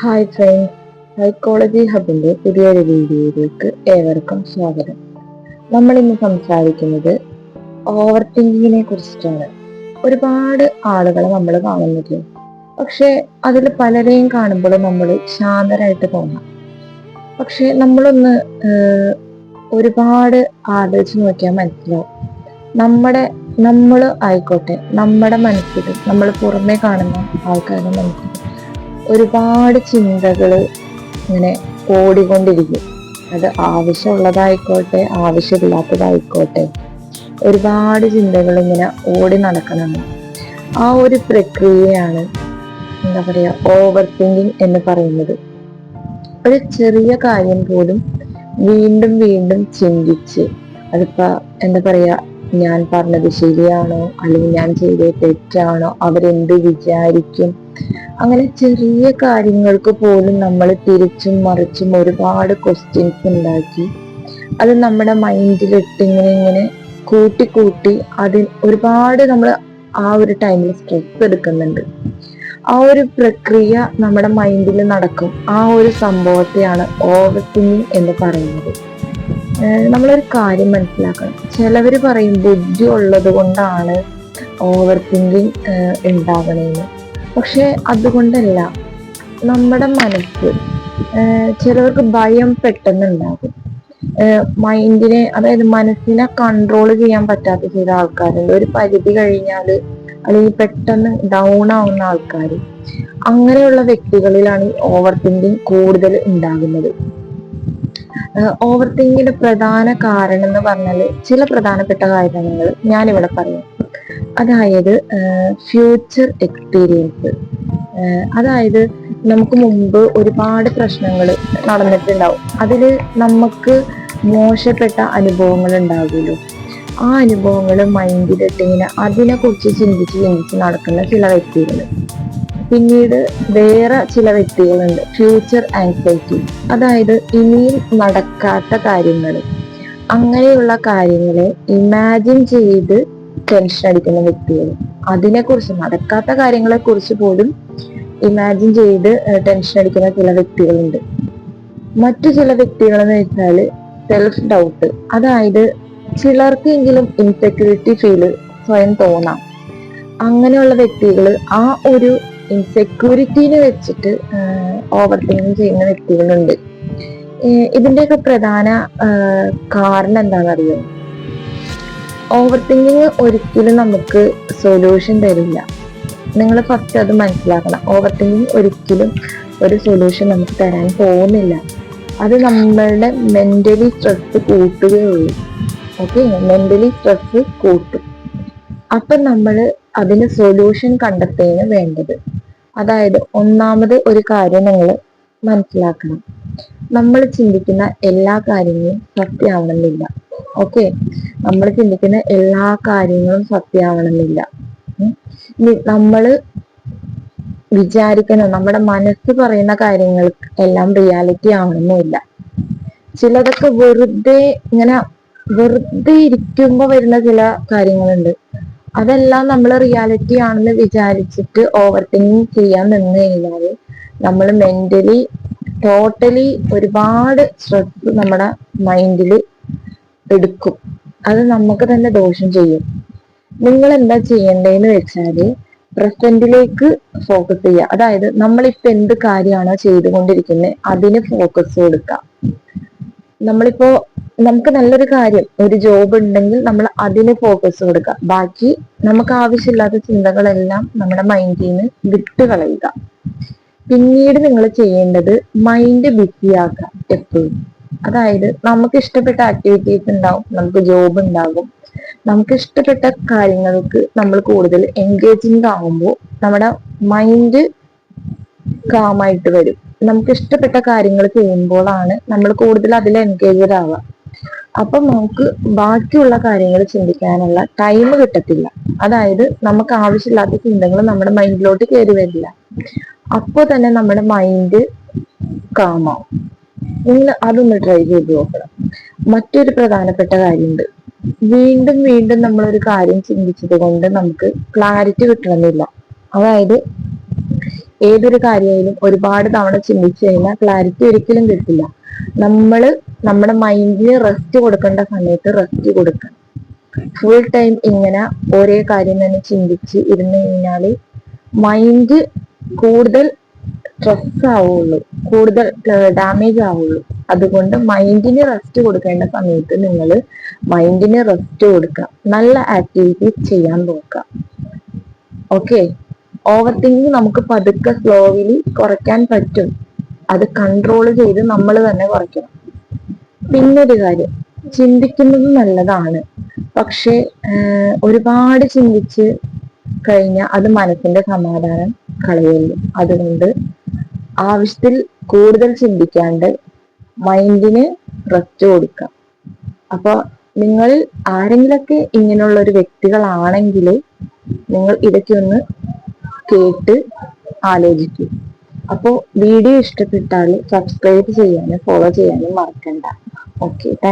Hi friends, psychology ഹബിന്റെ പുതിയൊരു വീഡിയോയിലേക്ക് ഏവർക്കും സ്വാഗതം. നമ്മൾ ഇന്ന് സംസാരിക്കുന്നത് ഓവർ തിങ്കിങ്ങിനെ കുറിച്ചിട്ടാണ്. ഒരുപാട് ആളുകളെ നമ്മൾ കാണുന്നില്ലേ, പക്ഷെ അതിൽ പലരെയും കാണുമ്പോൾ നമ്മൾ ശാന്തരായിട്ട് തോന്നാം. പക്ഷെ ഒരുപാട് ആലോചിച്ച് നോക്കിയാൽ മനസ്സിലാവും, നമ്മൾ ആയിക്കോട്ടെ, നമ്മുടെ മനസ്സിൽ, നമ്മൾ പുറമേ കാണുന്ന ആൾക്കാരുടെ മനസ്സിൽ ഒരുപാട് ചിന്തകൾ ഇങ്ങനെ ഓടിക്കൊണ്ടിരിക്കും. അത് ആവശ്യമുള്ളതായിക്കോട്ടെ, ആവശ്യമില്ലാത്തതായിക്കോട്ടെ, ഒരുപാട് ചിന്തകൾ ഇങ്ങനെ ഓടി നടക്കണം. ആ ഒരു പ്രക്രിയയാണ് എന്താ പറയാ, ഓവർ തിങ്കിങ് എന്ന് പറയുന്നത്. ഒരു ചെറിയ കാര്യം പോലും വീണ്ടും വീണ്ടും ചിന്തിച്ച്, അതിപ്പോ എന്താ പറയാ, ഞാൻ പറഞ്ഞത് ശരിയാണോ, അല്ലെങ്കിൽ ഞാൻ ചെയ്തത് തെറ്റാണോ, അവരെന്ത് വിചാരിക്കും, അങ്ങനെ ചെറിയ കാര്യങ്ങൾക്ക് പോലും നമ്മൾ തിരിച്ചും മറിച്ചും ഒരുപാട് ക്വസ്റ്റ്യൻസ് ഉണ്ടാക്കി അത് നമ്മുടെ മൈൻഡിലിട്ട് ഇങ്ങനെ ഇങ്ങനെ കൂട്ടി കൂട്ടി അതിൽ ഒരുപാട് നമ്മൾ ആ ഒരു ടൈമിൽ സ്ട്രെസ് എടുക്കുന്നുണ്ട്. ആ ഒരു പ്രക്രിയ നമ്മുടെ മൈൻഡിൽ നടക്കും. ആ ഒരു സംഭവത്തെയാണ് ഓവർ തിങ്കിങ് എന്ന് പറയുന്നത്. നമ്മളൊരു കാര്യം മനസ്സിലാക്കണം. ചിലവർ പറയും ബുദ്ധി ഉള്ളത് കൊണ്ടാണ് ഓവർ തിങ്കിങ് ഉണ്ടാകണേന്ന്. പക്ഷെ അതുകൊണ്ടല്ല. നമ്മുടെ മനസ്സ്, ചിലവർക്ക് ഭയം പെട്ടെന്ന് ഉണ്ടാകും. മൈൻഡിനെ, അതായത് മനസ്സിനെ കൺട്രോൾ ചെയ്യാൻ പറ്റാത്ത ചില ആൾക്കാരുണ്ട്. ഒരു പരിധി കഴിഞ്ഞാൽ അല്ലെങ്കിൽ പെട്ടെന്ന് ഡൗൺ ആവുന്ന ആൾക്കാർ, അങ്ങനെയുള്ള വ്യക്തികളിലാണ് ഈ ഓവർ തിങ്കിങ് കൂടുതൽ ഉണ്ടാകുന്നത്. ഓവർ തിങ്കിങ്ങിന്റെ പ്രധാന കാരണം എന്ന് പറഞ്ഞാൽ ചില പ്രധാനപ്പെട്ട കാരണങ്ങൾ ഞാനിവിടെ പറയാം. അതായത് ഫ്യൂച്ചർ എക്സ്പീരിയൻസ്. അതായത് നമുക്ക് മുമ്പ് ഒരുപാട് പ്രശ്നങ്ങൾ നടന്നിട്ടുണ്ടാവും. അതിൽ നമുക്ക് മോശപ്പെട്ട അനുഭവങ്ങൾ ഉണ്ടാകുമല്ലോ. ആ അനുഭവങ്ങൾ മൈൻഡിലിട്ട് ഇങ്ങനെ അതിനെ കുറിച്ച് ചിന്തിച്ച് ചിന്തിച്ച് നടക്കുന്ന ചില വ്യക്തികൾ. പിന്നീട് വേറെ ചില വ്യക്തികളുണ്ട്, ഫ്യൂച്ചർ ആൻസൈറ്റി. അതായത് ഇനിയും നടക്കാത്ത കാര്യങ്ങൾ, അങ്ങനെയുള്ള കാര്യങ്ങളെ ഇമാജിൻ ചെയ്ത് ടെൻഷൻ അടിക്കുന്ന വ്യക്തികൾ. അതിനെക്കുറിച്ച്, നടക്കാത്ത കാര്യങ്ങളെ കുറിച്ച് പോലും ഇമാജിൻ ചെയ്ത് ടെൻഷൻ അടിക്കുന്ന ചില വ്യക്തികളുണ്ട്. മറ്റു ചില വ്യക്തികൾ എന്ന് വെച്ചാൽ സെൽഫ് ഡൗട്ട്. അതായത് ചിലർക്കെങ്കിലും ഇൻസെക്യൂരിറ്റി ഫീല് സ്വയം തോന്നാം. അങ്ങനെയുള്ള വ്യക്തികൾ ആ ഒരു ഇൻസെക്യൂരിറ്റീനെ വെച്ചിട്ട് ഓവർ തിങ്കിങ് ചെയ്യുന്ന വ്യക്തികളുണ്ട്. ഇതിന്റെയൊക്കെ പ്രധാന കാരണം എന്താണെന്നറിയോ? ഓവർ തിങ്കിങ് ഒരിക്കലും നമുക്ക് സൊല്യൂഷൻ തരില്ല. നിങ്ങൾ ഫസ്റ്റ് അത് മനസ്സിലാക്കണം. ഓവർ തിങ്കിങ് ഒരിക്കലും ഒരു സൊല്യൂഷൻ നമുക്ക് തരാൻ പോകുന്നില്ല. അത് നമ്മളുടെ മെന്റലി സ്ട്രെസ് കൂട്ടുകയുള്ളൂ. ഓക്കെ, മെന്റലി സ്ട്രെസ് കൂട്ടും. അപ്പൊ നമ്മൾ അതിന് സൊല്യൂഷൻ കണ്ടെത്തുകയാണ് വേണ്ടത്. അതായത് ഒന്നാമത് ഒരു കാര്യം നിങ്ങൾ മനസ്സിലാക്കണം, നമ്മൾ ചിന്തിക്കുന്ന എല്ലാ കാര്യങ്ങളും സത്യമാവണമെന്നില്ല. ഓക്കെ, നമ്മൾ ചിന്തിക്കുന്ന എല്ലാ കാര്യങ്ങളും സത്യമാവണമെന്നില്ല. നമ്മൾ വിചാരിക്കുന്ന, നമ്മുടെ മനസ്സ് പറയുന്ന കാര്യങ്ങൾ എല്ലാം റിയാലിറ്റി ആവണമെന്നില്ല. ചിലതൊക്കെ വെറുതെ ഇരിക്കുമ്പോ വരുന്ന ചില കാര്യങ്ങളുണ്ട്. അതെല്ലാം നമ്മൾ റിയാലിറ്റി ആണെന്ന് വിചാരിച്ചിട്ട് ഓവർ തിങ്കിങ് ചെയ്യാൻ നിന്ന് കഴിഞ്ഞാൽ നമ്മൾ മെന്റലി ടോട്ടലി ഒരുപാട് സ്ട്രെസ് നമ്മുടെ മൈൻഡിൽ എടുക്കും. അത് നമുക്ക് തന്നെ ദോഷം ചെയ്യും. നിങ്ങൾ എന്താ ചെയ്യേണ്ടതെന്ന് വെച്ചാല് പ്രസന്റിലേക്ക് ഫോക്കസ് ചെയ്യുക. അതായത് നമ്മളിപ്പോ എന്ത് കാര്യമാണോ ചെയ്തുകൊണ്ടിരിക്കുന്നത് അതിന് ഫോക്കസ് കൊടുക്കുക. നമ്മളിപ്പോ നമുക്ക് നല്ലൊരു കാര്യം, ഒരു ജോബ് ഉണ്ടെങ്കിൽ നമ്മൾ അതിന് ഫോക്കസ് കൊടുക്കുക. ബാക്കി നമുക്ക് ആവശ്യമില്ലാത്ത ചിന്തകളെല്ലാം നമ്മുടെ മൈൻഡിൽ നിന്ന് വിട്ട് കളയുക. പിന്നീട് നിങ്ങൾ ചെയ്യേണ്ടത് മൈൻഡ് ബിസി ആക്കുക എപ്പോഴും. അതായത് നമുക്ക് ഇഷ്ടപ്പെട്ട ആക്ടിവിറ്റീസ് ഉണ്ടാവും, നമുക്ക് ജോബ് ഉണ്ടാകും. നമുക്ക് ഇഷ്ടപ്പെട്ട കാര്യങ്ങൾക്ക് നമ്മൾ കൂടുതൽ എൻഗേജിങ് ആകുമ്പോൾ നമ്മുടെ മൈൻഡ് കാമായിട്ട് വരും. നമുക്ക് ഇഷ്ടപ്പെട്ട കാര്യങ്ങൾ ചെയ്യുമ്പോഴാണ് നമ്മൾ കൂടുതൽ അതിൽ എൻഗേജഡ് ആവുക. അപ്പൊ നമുക്ക് ബാക്കിയുള്ള കാര്യങ്ങൾ ചിന്തിക്കാനുള്ള ടൈം കിട്ടത്തില്ല. അതായത് നമുക്ക് ആവശ്യമില്ലാത്ത ചിന്തകൾ നമ്മുടെ മൈൻഡിലോട്ട് കയറി വരില്ല. അപ്പോ തന്നെ നമ്മുടെ മൈൻഡ് കാമാവും. നിങ്ങൾ അതൊന്ന് ട്രൈ ചെയ്ത് നോക്കണം. മറ്റൊരു പ്രധാനപ്പെട്ട കാര്യമുണ്ട്. വീണ്ടും വീണ്ടും നമ്മളൊരു കാര്യം ചിന്തിച്ചത് കൊണ്ട് നമുക്ക് ക്ലാരിറ്റി കിട്ടണമെന്നില്ല. അതായത് ഏതൊരു കാര്യമായാലും ഒരുപാട് തവണ ചിന്തിച്ചു കഴിഞ്ഞാൽ ക്ലാരിറ്റി ഒരിക്കലും കിട്ടില്ല. നമ്മുടെ മൈൻഡിന് റെസ്റ്റ് കൊടുക്കേണ്ട സമയത്ത് റെസ്റ്റ് കൊടുക്കണം. ഫുൾ ടൈം ഇങ്ങനെ ഒരേ കാര്യം തന്നെ ചിന്തിച്ച് ഇരുന്ന് കഴിഞ്ഞാല് മൈൻഡ് കൂടുതൽ സ്ട്രെസ് ആവുള്ളൂ, കൂടുതൽ ഡാമേജ് ആവുള്ളൂ. അതുകൊണ്ട് മൈൻഡിന് റെസ്റ്റ് കൊടുക്കേണ്ട സമയത്ത് നിങ്ങൾ മൈൻഡിന് റെസ്റ്റ് കൊടുക്കുക, നല്ല ആക്ടിവിറ്റീസ് ചെയ്യാൻ നോക്കുക. ഓക്കെ, ഓവർ തിങ്കിങ് നമുക്ക് പതുക്കെ സ്ലോവിലി കുറയ്ക്കാൻ പറ്റും. അത് കൺട്രോൾ ചെയ്ത് നമ്മൾ തന്നെ കുറയ്ക്കണം. പിന്നൊരു കാര്യം, ചിന്തിക്കുന്നത് നല്ലതാണ്, പക്ഷെ ഒരുപാട് ചിന്തിച്ച് കഴിഞ്ഞാൽ അത് മനസ്സിന്റെ സമാധാനം കളയുള്ളൂ. അതുകൊണ്ട് ആവശ്യത്തിൽ കൂടുതൽ ചിന്തിക്കാണ്ട് മൈൻഡിന് റെസ്റ്റ് കൊടുക്കാം. അപ്പൊ നിങ്ങൾ ആരെങ്കിലൊക്കെ ഇങ്ങനെയുള്ള ഒരു വ്യക്തികളാണെങ്കിൽ നിങ്ങൾ ഇതൊക്കെ ഒന്ന് കേട്ട് ആലോചിക്കും. അപ്പോൾ വീഡിയോ ഇഷ്ടപ്പെട്ടാൽ സബ്സ്ക്രൈബ് ചെയ്യാനും ഫോളോ ചെയ്യാനും മറക്കണ്ട. Okay, thank